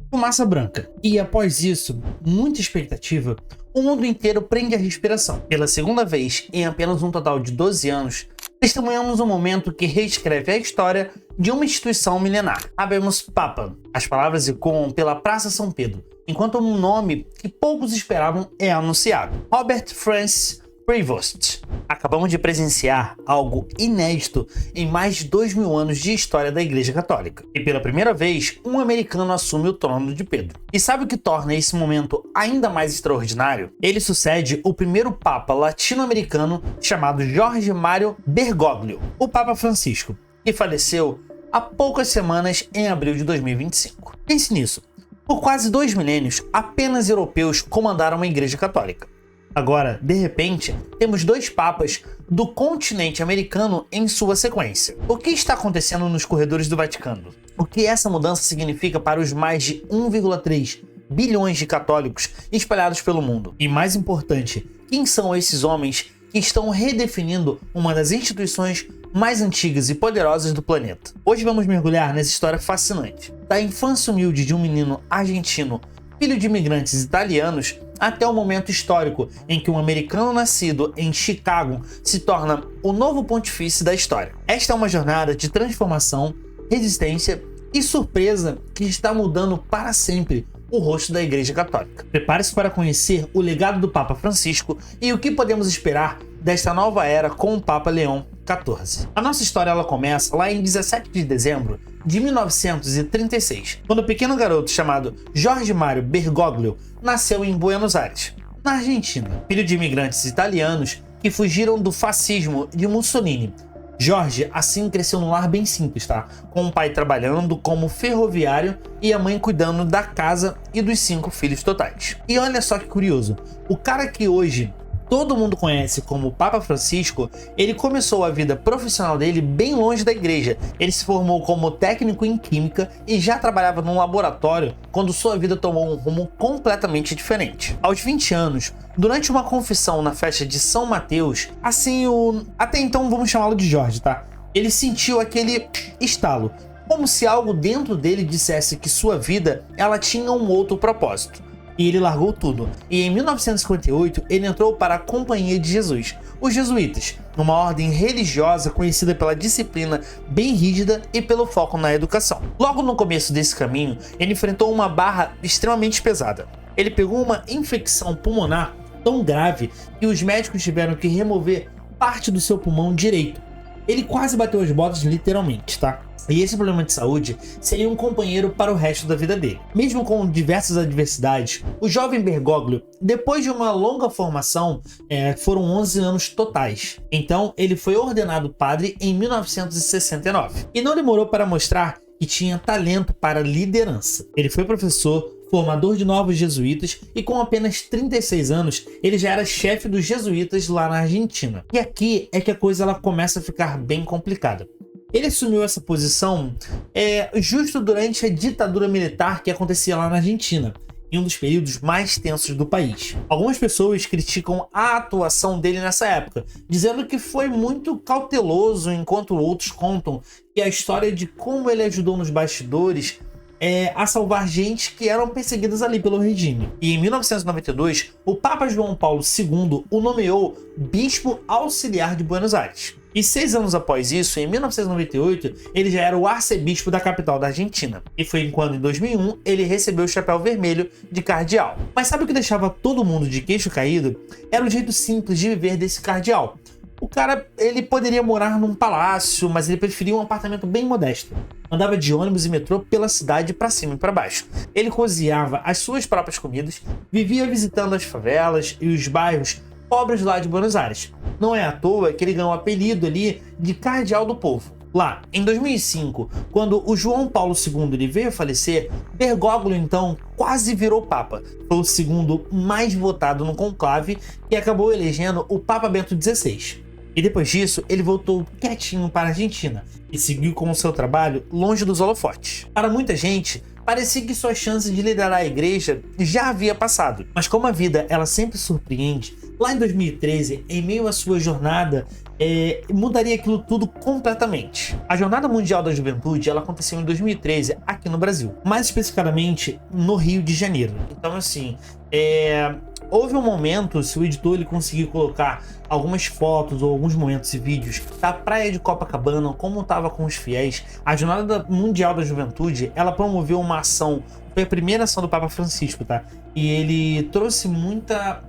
fumaça branca. E após isso, muita expectativa, o mundo inteiro prende a respiração. Pela segunda vez em apenas um total de 12 anos, testemunhamos um momento que reescreve a história de uma instituição milenar. Habemos Papa. As palavras ecoam pela Praça São Pedro, enquanto um nome que poucos esperavam é anunciado: Robert Francis Prevost. Acabamos de presenciar algo inédito em mais de 2000 anos de história da Igreja Católica. E pela primeira vez, um americano assume o trono de Pedro. E sabe o que torna esse momento ainda mais extraordinário? Ele sucede o primeiro Papa latino-americano chamado Jorge Mário Bergoglio, o Papa Francisco, que faleceu há poucas semanas em abril de 2025. Pense nisso. Por quase 2 milênios, apenas europeus comandaram a Igreja Católica. Agora, de repente, temos 2 papas do continente americano em sua sequência. O que está acontecendo nos corredores do Vaticano? O que essa mudança significa para os mais de 1,3 bilhões de católicos espalhados pelo mundo? E mais importante, quem são esses homens que estão redefinindo uma das instituições mais antigas e poderosas do planeta? Hoje vamos mergulhar nessa história fascinante, da infância humilde de um menino argentino, filho de imigrantes italianos, até o momento histórico em que um americano nascido em Chicago se torna o novo pontifício da história. Esta é uma jornada de transformação, resistência e surpresa que está mudando para sempre o rosto da Igreja Católica. Prepare-se para conhecer o legado do Papa Francisco e o que podemos esperar desta nova era com o Papa Leão XIV. A nossa história ela começa lá em 17 de dezembro de 1936, quando um pequeno garoto chamado Jorge Mário Bergoglio nasceu em Buenos Aires, na Argentina, filho de imigrantes italianos que fugiram do fascismo de Mussolini. Jorge assim cresceu num lar bem simples, tá? Com o pai trabalhando como ferroviário e a mãe cuidando da casa e dos 5 filhos totais. E olha só que curioso, o cara que hoje todo mundo conhece como Papa Francisco, ele começou a vida profissional dele bem longe da igreja. Ele se formou como técnico em química e já trabalhava num laboratório quando sua vida tomou um rumo completamente diferente. Aos 20 anos, durante uma confissão na festa de São Mateus, até então vamos chamá-lo de Jorge, tá? Ele sentiu aquele estalo, como se algo dentro dele dissesse que sua vida ela tinha um outro propósito. E ele largou tudo. E em 1958 ele entrou para a Companhia de Jesus, os jesuítas, uma ordem religiosa conhecida pela disciplina bem rígida e pelo foco na educação. Logo no começo desse caminho, ele enfrentou uma barra extremamente pesada. Ele pegou uma infecção pulmonar tão grave que os médicos tiveram que remover parte do seu pulmão direito. Ele quase bateu as botas literalmente, tá? E esse problema de saúde seria um companheiro para o resto da vida dele. Mesmo com diversas adversidades, o jovem Bergoglio, depois de uma longa formação, foram 11 anos totais. Então, ele foi ordenado padre em 1969. E não demorou para mostrar que tinha talento para liderança. Ele foi professor, formador de novos jesuítas e com apenas 36 anos, ele já era chefe dos jesuítas lá na Argentina. E aqui é que a coisa ela começa a ficar bem complicada. Ele assumiu essa posição justo durante a ditadura militar que acontecia lá na Argentina, em um dos períodos mais tensos do país. Algumas pessoas criticam a atuação dele nessa época, dizendo que foi muito cauteloso, enquanto outros contam que a história de como ele ajudou nos bastidores a salvar gente que eram perseguidas ali pelo regime. E em 1992, o Papa João Paulo II o nomeou Bispo Auxiliar de Buenos Aires. E 6 anos após isso, em 1998, ele já era o arcebispo da capital da Argentina. E foi quando, em 2001, ele recebeu o chapéu vermelho de cardeal. Mas sabe o que deixava todo mundo de queixo caído? Era o jeito simples de viver desse cardeal. O cara, ele poderia morar num palácio, mas ele preferia um apartamento bem modesto. Andava de ônibus e metrô pela cidade para cima e para baixo. Ele cozinhava as suas próprias comidas, vivia visitando as favelas e os bairros pobres lá de Buenos Aires. Não é à toa que ele ganhou o apelido ali de Cardeal do Povo. Lá, em 2005, quando o João Paulo II ele veio a falecer, Bergoglio então quase virou Papa. Foi o segundo mais votado no conclave e acabou elegendo o Papa Bento XVI. E depois disso, ele voltou quietinho para a Argentina e seguiu com o seu trabalho longe dos holofotes. Para muita gente, parecia que sua chance de liderar a igreja já havia passado. Mas como a vida ela sempre surpreende, lá em 2013, em meio à sua jornada, mudaria aquilo tudo completamente. A Jornada Mundial da Juventude ela aconteceu em 2013 aqui no Brasil, mais especificamente no Rio de Janeiro. Então assim, houve um momento, se o editor ele conseguir colocar algumas fotos ou alguns momentos e vídeos da praia de Copacabana, como estava com os fiéis, a Jornada Mundial da Juventude, ela promoveu uma ação, foi a primeira ação do Papa Francisco, tá? E ele trouxe muita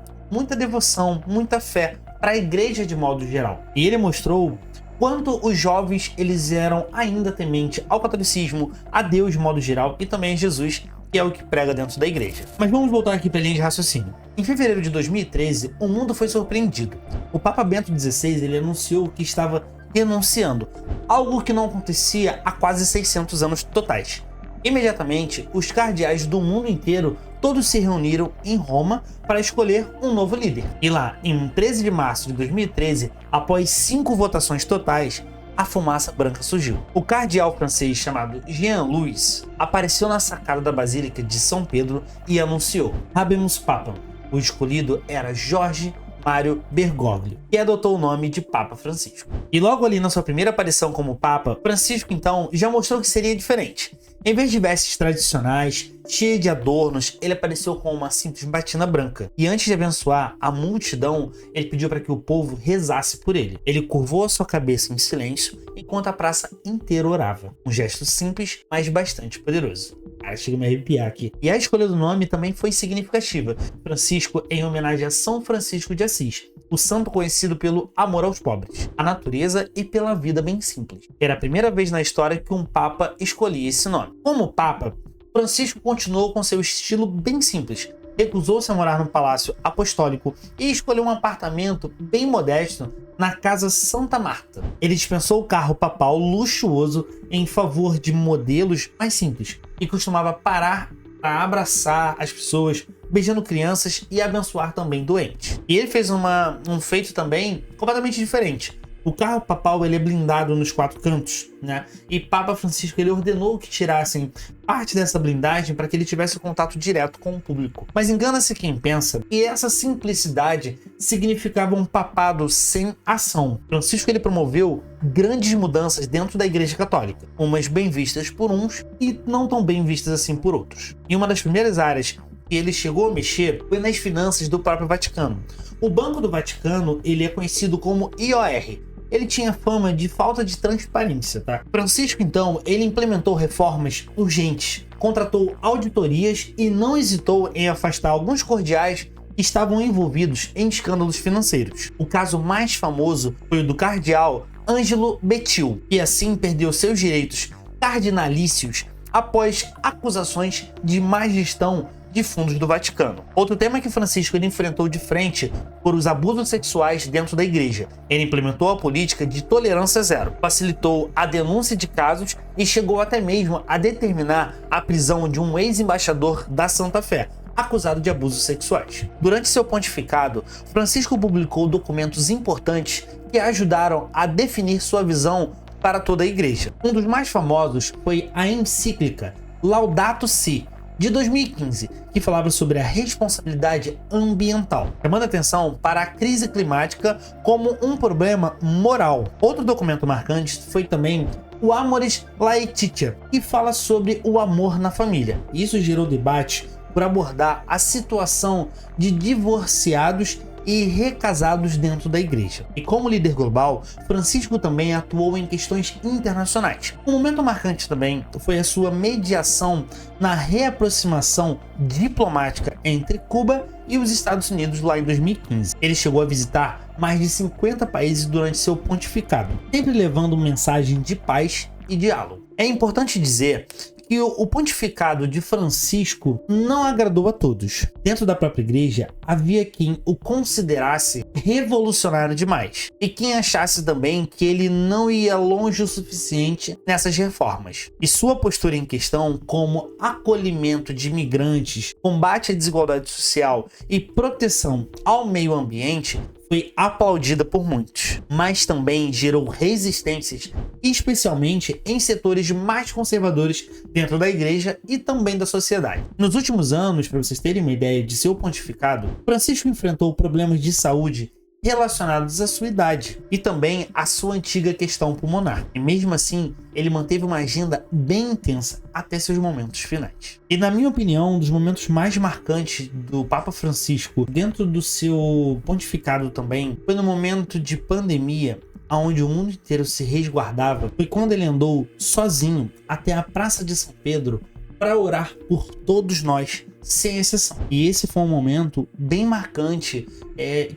devoção, muita fé para a igreja de modo geral. E ele mostrou quanto os jovens eles eram ainda tementes ao catolicismo, a Deus de modo geral e também a Jesus, que é o que prega dentro da igreja. Mas vamos voltar aqui para a linha de raciocínio. Em fevereiro de 2013, o mundo foi surpreendido. O Papa Bento XVI ele anunciou que estava renunciando, algo que não acontecia há quase 600 anos totais. Imediatamente, os cardeais do mundo inteiro todos se reuniram em Roma para escolher um novo líder. E lá, em 13 de março de 2013, após 5 votações totais, a fumaça branca surgiu. O cardeal francês chamado Jean-Louis apareceu na sacada da Basílica de São Pedro e anunciou: Habemus Papam. O escolhido era Jorge Mário Bergoglio, que adotou o nome de Papa Francisco. E logo ali na sua primeira aparição como Papa, Francisco então já mostrou que seria diferente. Em vez de vestes tradicionais, cheia de adornos, ele apareceu com uma simples batina branca. E antes de abençoar a multidão, ele pediu para que o povo rezasse por ele. Ele curvou a sua cabeça em silêncio enquanto a praça inteira orava. Um gesto simples, mas bastante poderoso. Cara, chega a me arrepiar aqui. E a escolha do nome também foi significativa. Francisco em homenagem a São Francisco de Assis, o santo conhecido pelo amor aos pobres, à natureza e pela vida bem simples. Era a primeira vez na história que um papa escolhia esse nome. Como papa, Francisco continuou com seu estilo bem simples. Recusou-se a morar no Palácio Apostólico e escolheu um apartamento bem modesto na Casa Santa Marta. Ele dispensou o carro papal luxuoso em favor de modelos mais simples e costumava parar para abraçar as pessoas, beijando crianças e abençoar também doentes. E ele fez um feito também completamente diferente. O carro papal ele é blindado nos 4 cantos, né? E Papa Francisco ele ordenou que tirassem parte dessa blindagem para que ele tivesse contato direto com o público. Mas engana-se quem pensa que essa simplicidade significava um papado sem ação. Francisco ele promoveu grandes mudanças dentro da Igreja Católica, umas bem vistas por uns e não tão bem vistas assim por outros. E uma das primeiras áreas que ele chegou a mexer foi nas finanças do próprio Vaticano. O Banco do Vaticano ele é conhecido como IOR. Ele tinha fama de falta de transparência, tá? Francisco, então, ele implementou reformas urgentes, contratou auditorias e não hesitou em afastar alguns cardeais que estavam envolvidos em escândalos financeiros. O caso mais famoso foi o do cardeal Ângelo Bettil, que assim perdeu seus direitos cardinalícios após acusações de má gestão de fundos do Vaticano. Outro tema que Francisco ele enfrentou de frente foram os abusos sexuais dentro da igreja. Ele implementou a política de tolerância zero, facilitou a denúncia de casos e chegou até mesmo a determinar a prisão de um ex-embaixador da Santa Fé, acusado de abusos sexuais. Durante seu pontificado, Francisco publicou documentos importantes que ajudaram a definir sua visão para toda a igreja. Um dos mais famosos foi a encíclica Laudato Si, de 2015, que falava sobre a responsabilidade ambiental, chamando atenção para a crise climática como um problema moral. Outro documento marcante foi também o Amoris Laetitia, que fala sobre o amor na família. Isso gerou debate por abordar a situação de divorciados e recasados dentro da igreja. E como líder global, Francisco também atuou em questões internacionais. Um momento marcante também foi a sua mediação na reaproximação diplomática entre Cuba e os Estados Unidos lá em 2015. Ele chegou a visitar mais de 50 países durante seu pontificado, sempre levando mensagem de paz e diálogo. É importante dizer que o pontificado de Francisco não agradou a todos. Dentro da própria igreja, havia quem o considerasse revolucionário demais e quem achasse também que ele não ia longe o suficiente nessas reformas. E sua postura em questão, como acolhimento de imigrantes, combate à desigualdade social e proteção ao meio ambiente, foi aplaudida por muitos, mas também gerou resistências, especialmente em setores mais conservadores dentro da igreja e também da sociedade. Nos últimos anos, para vocês terem uma ideia de seu pontificado, Francisco enfrentou problemas de saúde relacionados à sua idade e também à sua antiga questão pulmonar. E mesmo assim, ele manteve uma agenda bem intensa até seus momentos finais. E na minha opinião, um dos momentos mais marcantes do Papa Francisco dentro do seu pontificado também foi no momento de pandemia, onde o mundo inteiro se resguardava, foi quando ele andou sozinho até a Praça de São Pedro para orar por todos nós, sem exceção. E esse foi um momento bem marcante,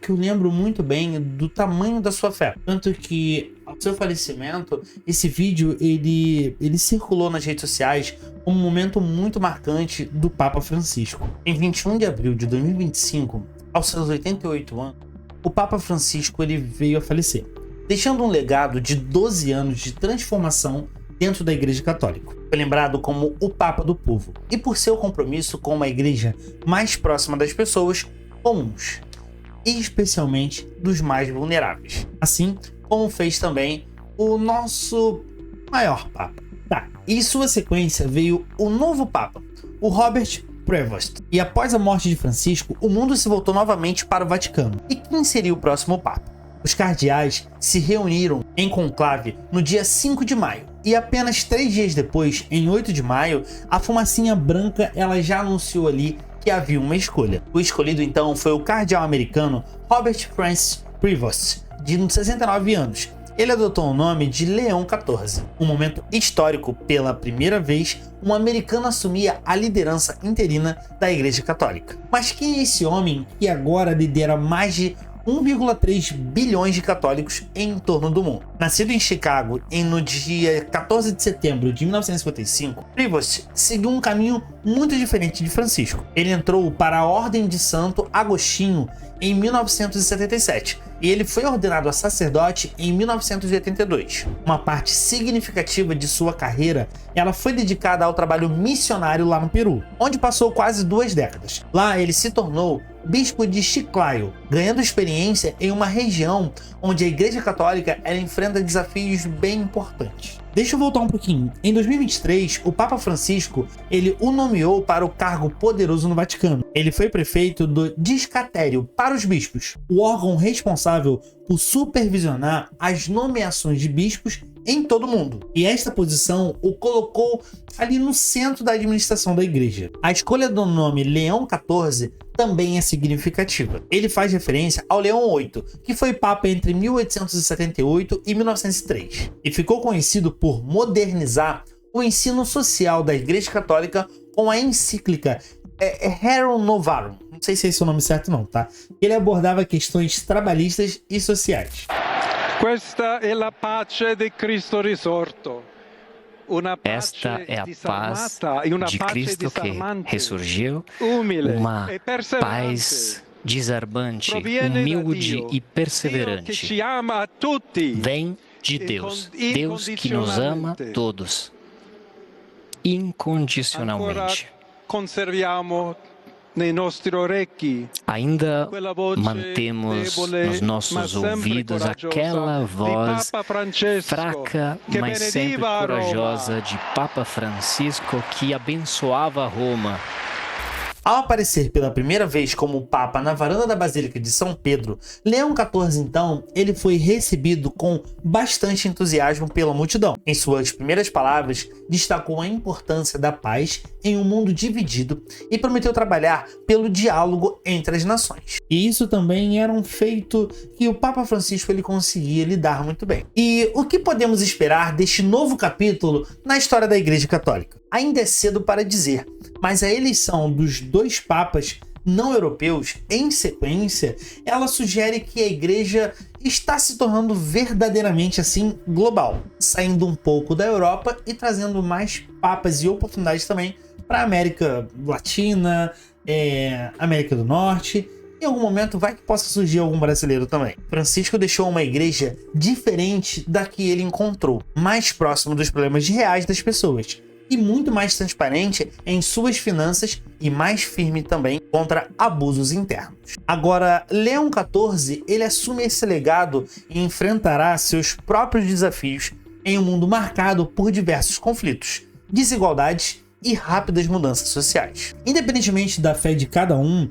que eu lembro muito bem do tamanho da sua fé. Tanto que, ao seu falecimento, esse vídeo ele circulou nas redes sociais como um momento muito marcante do Papa Francisco. Em 21 de abril de 2025, aos seus 88 anos, o Papa Francisco ele veio a falecer, deixando um legado de 12 anos de transformação dentro da Igreja Católica. Foi lembrado como o Papa do Povo e por seu compromisso com uma igreja mais próxima das pessoas comuns, e especialmente dos mais vulneráveis, assim como fez também o nosso maior Papa. E em sua sequência veio o novo Papa, o Robert Prevost. E após a morte de Francisco, o mundo se voltou novamente para o Vaticano. E quem seria o próximo Papa? Os cardeais se reuniram em conclave no dia 5 de maio. E apenas 3 dias depois, em 8 de maio, a fumacinha branca ela já anunciou ali que havia uma escolha. O escolhido então foi o cardeal americano Robert Francis Prevost, de 69 anos. Ele adotou o nome de Leão XIV. Um momento histórico, pela primeira vez, um americano assumia a liderança interina da Igreja Católica. Mas quem é esse homem que agora lidera mais de 1,3 bilhões de católicos em torno do mundo? Nascido em Chicago no dia 14 de setembro de 1955, Prevost seguiu um caminho muito diferente de Francisco. Ele entrou para a Ordem de Santo Agostinho em 1977 e ele foi ordenado a sacerdote em 1982. Uma parte significativa de sua carreira ela foi dedicada ao trabalho missionário lá no Peru, onde passou quase 2 décadas. Lá ele se tornou bispo de Chiclayo, ganhando experiência em uma região onde a Igreja Católica ela enfrenta desafios bem importantes. Deixa eu voltar um pouquinho. Em 2023, o Papa Francisco ele o nomeou para o cargo poderoso no Vaticano. Ele foi prefeito do Discatério para os bispos, o órgão responsável por supervisionar as nomeações de bispos em todo o mundo. E esta posição o colocou ali no centro da administração da igreja. A escolha do nome Leão XIV também é significativa. Ele faz referência ao Leão VIII, que foi papa entre 1878 e 1903, e ficou conhecido por modernizar o ensino social da Igreja Católica com a encíclica Rerum Novarum. Não sei se é esse o nome certo não, tá? Ele abordava questões trabalhistas e sociais. Questa è la pace di Cristo risorto. Esta é a paz de Cristo que ressurgiu, uma paz desarmante, humilde e perseverante. Vem de Deus, Deus que nos ama todos, incondicionalmente. Ainda mantemos nos nossos ouvidos aquela voz fraca, mas sempre corajosa de Papa Francisco que abençoava Roma. Ao aparecer pela primeira vez como Papa na varanda da Basílica de São Pedro, Leão XIV então, ele foi recebido com bastante entusiasmo pela multidão. Em suas primeiras palavras, destacou a importância da paz em um mundo dividido e prometeu trabalhar pelo diálogo entre as nações. E isso também era um feito que o Papa Francisco ele conseguia lidar muito bem. E o que podemos esperar deste novo capítulo na história da Igreja Católica? Ainda é cedo para dizer, mas a eleição dos 2 papas não europeus em sequência, ela sugere que a igreja está se tornando verdadeiramente assim global, saindo um pouco da Europa e trazendo mais papas e oportunidades também para a América Latina, América do Norte. Em algum momento vai que possa surgir algum brasileiro também. Francisco deixou uma igreja diferente da que ele encontrou, mais próximo dos problemas reais das pessoas. e muito mais transparente em suas finanças e mais firme também contra abusos internos. Agora, Leão XIV, ele assume esse legado e enfrentará seus próprios desafios em um mundo marcado por diversos conflitos, desigualdades e rápidas mudanças sociais. Independentemente da fé de cada um,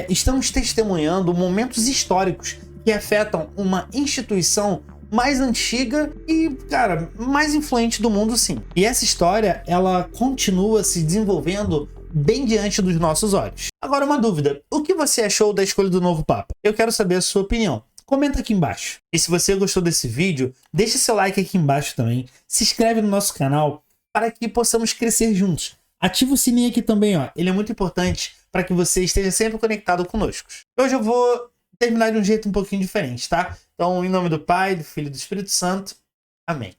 estamos testemunhando momentos históricos que afetam uma instituição mais antiga e, cara, mais influente do mundo, sim. E essa história, ela continua se desenvolvendo bem diante dos nossos olhos. Agora, uma dúvida: o que você achou da escolha do novo Papa? Eu quero saber a sua opinião. Comenta aqui embaixo. E se você gostou desse vídeo, deixa seu like aqui embaixo também. Se inscreve no nosso canal para que possamos crescer juntos. Ativa o sininho aqui também, ó. Ele é muito importante para que você esteja sempre conectado conosco. Hoje eu vou terminar de um jeito um pouquinho diferente, tá? Então, em nome do Pai, do Filho e do Espírito Santo. Amém.